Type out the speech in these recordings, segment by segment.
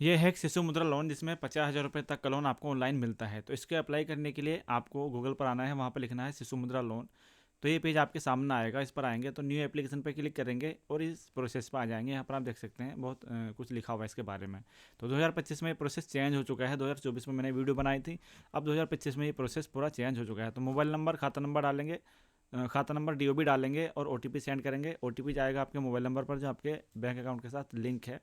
ये है एक शिशु मुद्रा लोन जिसमें 50,000 रुपये तक का लोन आपको ऑनलाइन मिलता है। तो इसके अप्लाई करने के लिए आपको गूगल पर आना है, वहाँ पर लिखना है शिशु मुद्रा लोन। तो ये पेज आपके सामने आएगा। इस पर आएंगे तो न्यू एप्लीकेशन पर क्लिक करेंगे और इस प्रोसेस पर आ जाएंगे। यहाँ पर आप देख सकते हैं बहुत कुछ लिखा हुआ है इसके बारे में। तो 2025 में ये प्रोसेस चेंज हो चुका है। 2024 में मैंने वीडियो बनाई थी, अब 2025 में ये प्रोसेस पूरा चेंज हो चुका है। तो मोबाइल नंबर, खाता नंबर डालेंगे, खाता नंबर डीओबी डालेंगे और ओटीपी सेंड करेंगे। ओटीपी जाएगा आपके मोबाइल नंबर पर जो आपके बैंक अकाउंट के साथ लिंक है।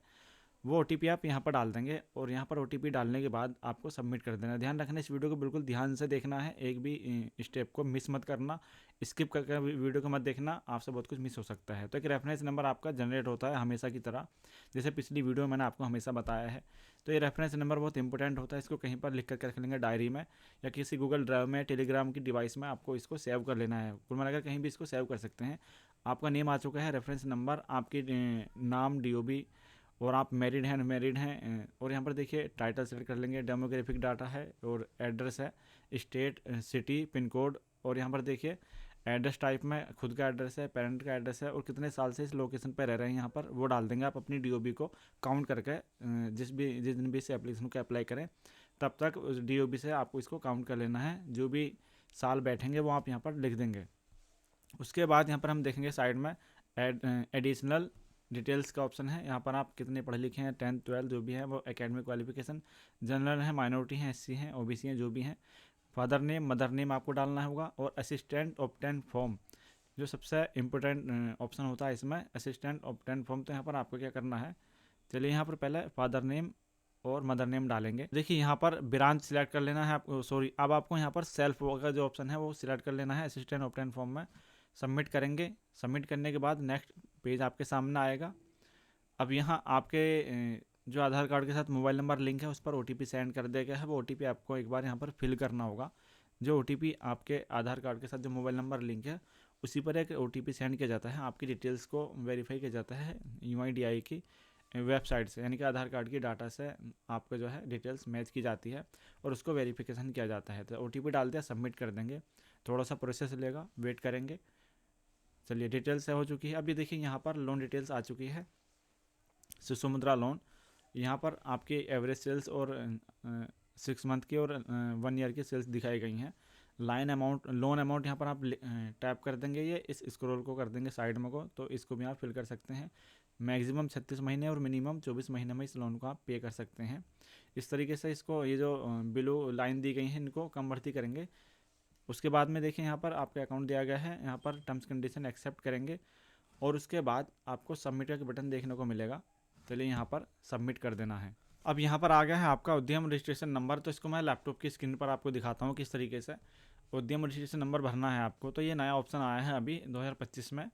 वो ओटीपी आप यहाँ पर डाल देंगे और यहाँ पर ओटीपी डालने के बाद आपको सबमिट कर देना। ध्यान रखना, इस वीडियो को बिल्कुल ध्यान से देखना है, एक भी स्टेप को मिस मत करना। स्किप करके वीडियो को मत देखना, आपसे बहुत कुछ मिस हो सकता है। तो एक रेफरेंस नंबर आपका जनरेट होता है हमेशा की तरह, जैसे पिछली वीडियो में मैंने आपको हमेशा बताया है। तो ये रेफरेंस नंबर बहुत इंपॉर्टेंट होता है। इसको कहीं पर लिख कर रख लेंगे, डायरी में या किसी गूगल ड्राइव में, टेलीग्राम की डिवाइस में आपको इसको सेव कर लेना है। कुल मिलाकर कहीं भी इसको सेव कर सकते हैं। आपका नेम आ चुका है, रेफरेंस नंबर, आपकी नाम, डीओबी, और आप मैरिड हैं अनमैरिड हैं। और यहाँ पर देखिए टाइटल सेलेक्ट कर लेंगे, डेमोग्राफिक डाटा है और एड्रेस है, स्टेट, सिटी, पिन कोड। और यहाँ पर देखिए एड्रेस टाइप में खुद का एड्रेस है, पेरेंट का एड्रेस है और कितने साल से इस लोकेशन पर रह रहे हैं यहाँ पर वो डाल देंगे आप अपनी डीओबी को काउंट करके। जिस दिन भी इस एप्लीकेशन को अप्लाई करें तब तक उस डीओबी से आपको इसको काउंट कर लेना है। जो भी साल बैठेंगे वो आप यहाँ पर लिख देंगे। उसके बाद यहाँ पर हम देखेंगे साइड में एडिशनल डिटेल्स का ऑप्शन है। यहाँ पर आप कितने पढ़े लिखे हैं, 10th 12th जो भी है वो, एकेडमिक क्वालिफिकेशन, जनरल है, माइनॉरिटी हैं, एससी हैं, ओबीसी हैं, जो भी हैं, फादर नेम, मदर नेम आपको डालना होगा। और असिस्टेंट ऑब्टेन फॉर्म जो सबसे इम्पोर्टेंट ऑप्शन होता है इसमें, असिस्टेंट ऑब्टेन फॉर्म। तो यहाँ पर आपको क्या करना है, चलिए यहाँ पर पहले फादर नेम और मदर नेम डालेंगे। देखिए यहाँ पर ब्रांच सिलेक्ट कर लेना है आपको, सॉरी अब आपको यहाँ पर सेल्फ का जो ऑप्शन है वो सिलेक्ट कर लेना है असिस्टेंट ऑब्टेन फॉर्म में। सबमिट करेंगे। सबमिट करने के बाद नेक्स्ट पेज आपके सामने आएगा। अब यहाँ आपके जो आधार कार्ड के साथ मोबाइल नंबर लिंक है उस पर ओटीपी सेंड कर दिया गया है। वो ओटीपी आपको एक बार यहाँ पर फिल करना होगा। जो ओटीपी आपके आधार कार्ड के साथ जो मोबाइल नंबर लिंक है उसी पर एक ओटीपी सेंड किया जाता है। आपकी डिटेल्स को वेरीफाई किया जाता है यूआईडीआई की वेबसाइट से, यानी कि आधार कार्ड की डाटा से आपका जो है डिटेल्स मैच की जाती है और उसको वेरिफिकेशन किया जाता है। तो ओटीपी डाल दिया, सबमिट कर देंगे। थोड़ा सा प्रोसेस लेगा, वेट करेंगे। चलिए डिटेल्स हो चुकी है। अब ये देखिए यहाँ पर लोन डिटेल्स आ चुकी है, शिशु मुद्रा लोन। यहाँ पर आपकी एवरेज सेल्स और 6 मंथ की और 1 ईयर की सेल्स दिखाई गई हैं। लाइन अमाउंट, लोन अमाउंट यहाँ पर आप टैप कर देंगे, ये इस स्क्रॉल को कर देंगे साइड में को, तो इसको भी आप फिल कर सकते हैं। मैक्सिमम 36 महीने और मिनिमम 24 महीने में इस लोन को आप पे कर सकते हैं। इस तरीके से इसको, ये जो बिलो लाइन दी गई हैं इनको कम भर्ती करेंगे। उसके बाद में देखिए यहाँ पर आपका अकाउंट दिया गया है, यहाँ पर टर्म्स कंडीशन एक्सेप्ट करेंगे और उसके बाद आपको सबमिट का बटन देखने को मिलेगा। चलिए यहाँ पर सबमिट कर देना है। अब यहाँ पर आ गया है आपका उद्यम रजिस्ट्रेशन नंबर। तो इसको मैं लैपटॉप की स्क्रीन पर आपको दिखाता हूँ किस तरीके से उद्यम रजिस्ट्रेशन नंबर भरना है आपको। तो ये नया ऑप्शन आया है अभी 2025 में,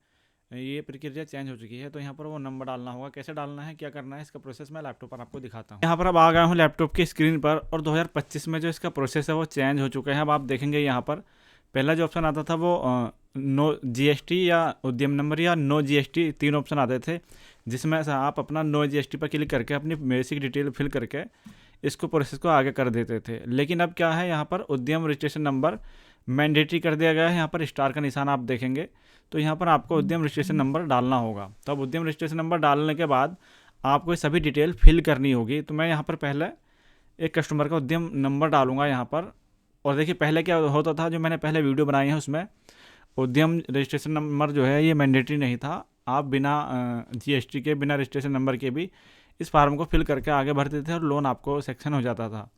ये प्रक्रिया चेंज हो चुकी है। तो यहाँ पर वो नंबर डालना होगा, कैसे डालना है, क्या करना है, इसका प्रोसेस मैं लैपटॉप पर आपको दिखाता हूँ। यहाँ पर अब आ गया हूँ लैपटॉप की स्क्रीन पर और 2025 में जो इसका प्रोसेस है वो चेंज हो चुका है। अब आप देखेंगे यहाँ पर पहला जो ऑप्शन आता था वो नो जीएसटी या उद्यम नंबर या नो जीएसटी, 3 ऑप्शन आते थे, जिसमें से आप अपना नो जीएसटी पर क्लिक करके अपनी बेसिक डिटेल फिल करके इसको प्रोसेस को आगे कर देते थे। लेकिन अब क्या है, यहाँ पर उद्यम रजिस्ट्रेशन नंबर मैंडेटरी कर दिया गया है। यहाँ पर स्टार का निशान आप देखेंगे, तो यहाँ पर आपको उद्यम रजिस्ट्रेशन नंबर डालना होगा। तो अब उद्यम रजिस्ट्रेशन नंबर डालने के बाद आपको सभी डिटेल फिल करनी होगी। तो मैं यहाँ पर पहले एक कस्टमर का उद्यम नंबर डालूंगा यहाँ पर। और देखिए पहले क्या होता था, जो मैंने पहले वीडियो बनाई है उसमें उद्यम रजिस्ट्रेशन नंबर जो है ये मैंडेटरी नहीं था। आप बिना जीएसटी के, बिना रजिस्ट्रेशन नंबर के भी इस फार्म को फिल करके आगे भरते थे और लोन आपको सेक्शन हो जाता था।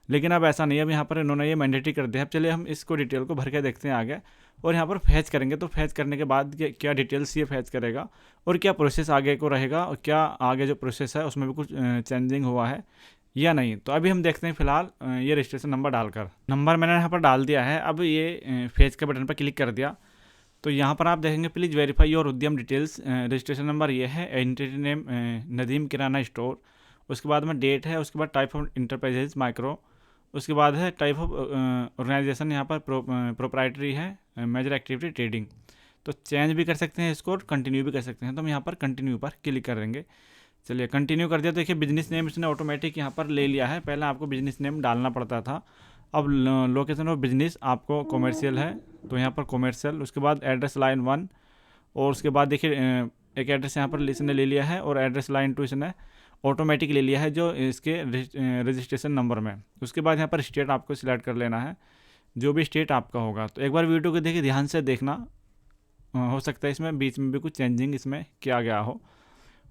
लेकिन अब ऐसा नहीं है, अब यहाँ पर इन्होंने ये मैंडेटरी कर दिया। अब चलिए हम इसको डिटेल को भर के देखते हैं आगे और यहाँ पर फैच करेंगे। तो फैच करने के बाद क्या डिटेल्स ये फैच करेगा और क्या प्रोसेस आगे को रहेगा और क्या आगे जो प्रोसेस है उसमें भी कुछ चेंजिंग हुआ है या नहीं। तो अभी हम देखते हैं फिलहाल ये रजिस्ट्रेशन नंबर डालकर। नंबर मैंने यहाँ पर डाल दिया है। अब ये फेज के बटन पर क्लिक कर दिया तो यहाँ पर आप देखेंगे प्लीज़ वेरीफाई योर उद्यम डिटेल्स। रजिस्ट्रेशन नंबर ये है, एंटिटी नेम नदीम किराना स्टोर, उसके बाद में डेट है, उसके बाद टाइप ऑफ इंटरप्राइजेज माइक्रो, उसके बाद है टाइप ऑफ ऑर्गेनाइजेशन, यहाँ पर प्रोप्राइटरी है, मेजर एक्टिविटी ट्रेडिंग। तो चेंज भी कर सकते हैं इसको और कंटिन्यू भी कर सकते हैं। तो हम यहाँ पर कंटिन्यू पर क्लिक करेंगे। चलिए कंटिन्यू कर दिया। देखिए बिजनेस नेम इसने ऑटोमेटिक यहाँ पर ले लिया है, पहले आपको बिजनेस नेम डालना पड़ता था। अब लोकेशन ऑफ बिजनेस आपको कॉमर्शियल है तो यहाँ पर कॉमर्शियल, उसके बाद एड्रेस लाइन 1 और उसके बाद देखिए एक एड्रेस यहाँ पर इसने ले लिया है और एड्रेस लाइन 2 इसने ऑटोमेटिक ले लिया है जो इसके रजिस्ट्रेशन नंबर में। उसके बाद यहाँ पर स्टेट आपको सिलेक्ट कर लेना है, जो भी स्टेट आपका होगा। तो एक बार वीडियो को देखिए, ध्यान से देखना, हो सकता है इसमें बीच में भी कुछ चेंजिंग इसमें किया गया हो।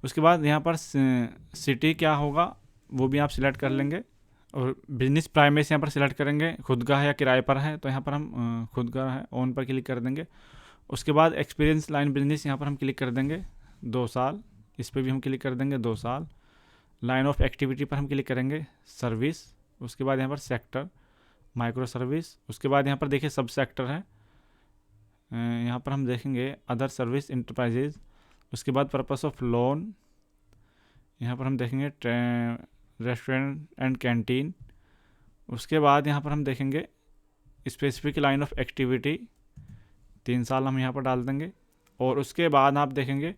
उसके बाद यहाँ पर सिटी क्या होगा वो भी आप सिलेक्ट कर लेंगे, और बिजनेस प्राइमेस यहाँ पर सिलेक्ट करेंगे, खुद का है या किराए पर है, तो यहाँ पर हम खुद का है, ऑन पर क्लिक कर देंगे। उसके बाद एक्सपीरियंस लाइन बिजनेस यहाँ पर हम क्लिक कर देंगे 2 साल, इस पर भी हम क्लिक कर देंगे 2 साल। लाइन ऑफ एक्टिविटी पर हम क्लिक करेंगे सर्विस। उसके बाद यहाँ पर सेक्टर माइक्रो सर्विस। उसके बाद यहाँ पर देखिए सब सेक्टर है, यहाँ पर हम देखेंगे अदर सर्विस इंटरप्राइजेज। उसके बाद पर्पस ऑफ लोन, यहाँ पर हम देखेंगे रेस्टोरेंट एंड कैंटीन। उसके बाद यहाँ पर हम देखेंगे स्पेसिफिक लाइन ऑफ एक्टिविटी, 3 साल हम यहाँ पर डाल देंगे। और उसके बाद आप देखेंगे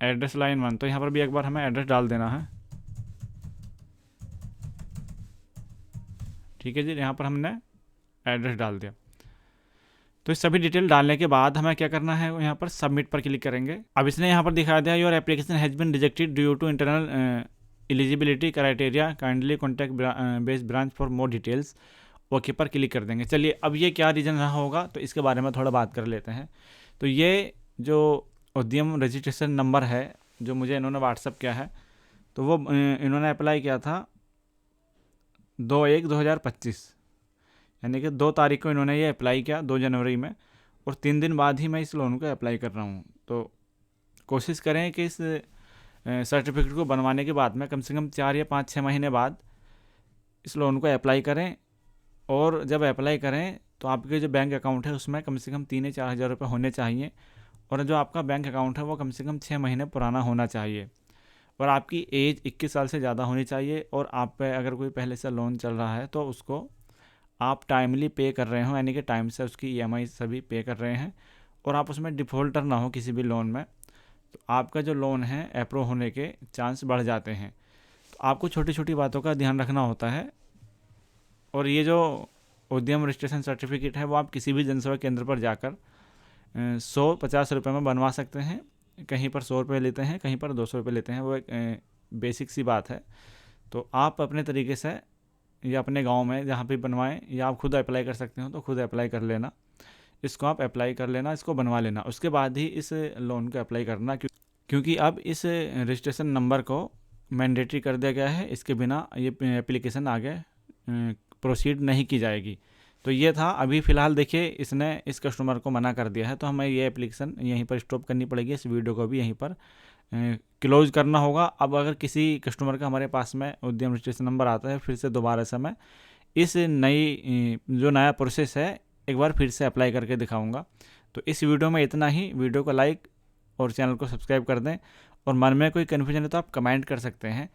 एड्रेस लाइन 1, तो यहाँ पर भी एक बार हमें एड्रेस डाल देना है। ठीक है जी, यहाँ पर हमने एड्रेस डाल दिया। तो इस सभी डिटेल डालने के बाद हमें क्या करना है, यहाँ पर सबमिट पर क्लिक करेंगे। अब इसने यहाँ पर दिखा दिया your application has been rejected due to internal eligibility criteria, kindly contact base branch for more details. Okay पर क्लिक कर देंगे। चलिए, अब ये क्या रीज़न रहा होगा तो इसके बारे में थोड़ा बात कर लेते हैं। तो ये जो उद्यम रजिस्ट्रेशन नंबर है जो मुझे इन्होंने व्हाट्सअप किया है, तो वो इन्होंने अप्लाई किया था 2/1/2025, यानी कि 2 तारीख को इन्होंने ये अप्लाई किया, 2 जनवरी में, और 3 दिन बाद ही मैं इस लोन को अप्लाई कर रहा हूँ। तो कोशिश करें कि इस सर्टिफिकेट को बनवाने के बाद में कम से कम 4 या 5-6 महीने बाद इस लोन को अप्लाई करें। और जब अप्लाई करें तो आपके जो बैंक अकाउंट है उसमें कम से कम 3 या 4 हज़ार रुपये होने चाहिए, और जो आपका बैंक अकाउंट है वो कम से कम 6 महीने पुराना होना चाहिए, और आपकी एज 21 साल से ज़्यादा होनी चाहिए। और आप पे अगर कोई पहले से लोन चल रहा है तो उसको आप टाइमली पे कर रहे हो, यानी कि टाइम से उसकी EMI सभी पे कर रहे हैं, और आप उसमें डिफ़ॉल्टर ना हो किसी भी लोन में, तो आपका जो लोन है अप्रूव होने के चांस बढ़ जाते हैं। तो आपको छोटी छोटी बातों का ध्यान रखना होता है। और ये जो उद्यम रजिस्ट्रेशन सर्टिफिकेट है वो आप किसी भी जनसेवा केंद्र पर जाकर 150 रुपये में बनवा सकते हैं। कहीं पर 100 रुपये लेते हैं, कहीं पर 200 रुपये लेते हैं, वो एक बेसिक सी बात है। तो आप अपने तरीके से या अपने गांव में जहाँ पे बनवाएं, या आप खुद अप्लाई कर सकते हो तो खुद अप्लाई कर लेना, इसको आप अप्लाई कर लेना, इसको बनवा लेना। उसके बाद ही इस लोन को अप्लाई करना, क्योंकि अब इस रजिस्ट्रेशन नंबर को मैंडेटरी कर दिया गया है, इसके बिना ये एप्लीकेशन आगे प्रोसीड नहीं की जाएगी। तो ये था। अभी फ़िलहाल देखिए इसने इस कस्टमर को मना कर दिया है, तो हमें ये एप्लीकेशन यहीं पर स्टॉप करनी पड़ेगी, इस वीडियो को भी यहीं पर क्लोज करना होगा। अब अगर किसी कस्टमर का हमारे पास में उद्यम रजिस्ट्रेशन नंबर आता है, फिर से दोबारा से मैं इस जो नया प्रोसेस है एक बार फिर से अप्लाई करके दिखाऊंगा। तो इस वीडियो में इतना ही। वीडियो को लाइक और चैनल को सब्सक्राइब कर दें, और मन में कोई कन्फ्यूजन है तो आप कमेंट कर सकते हैं।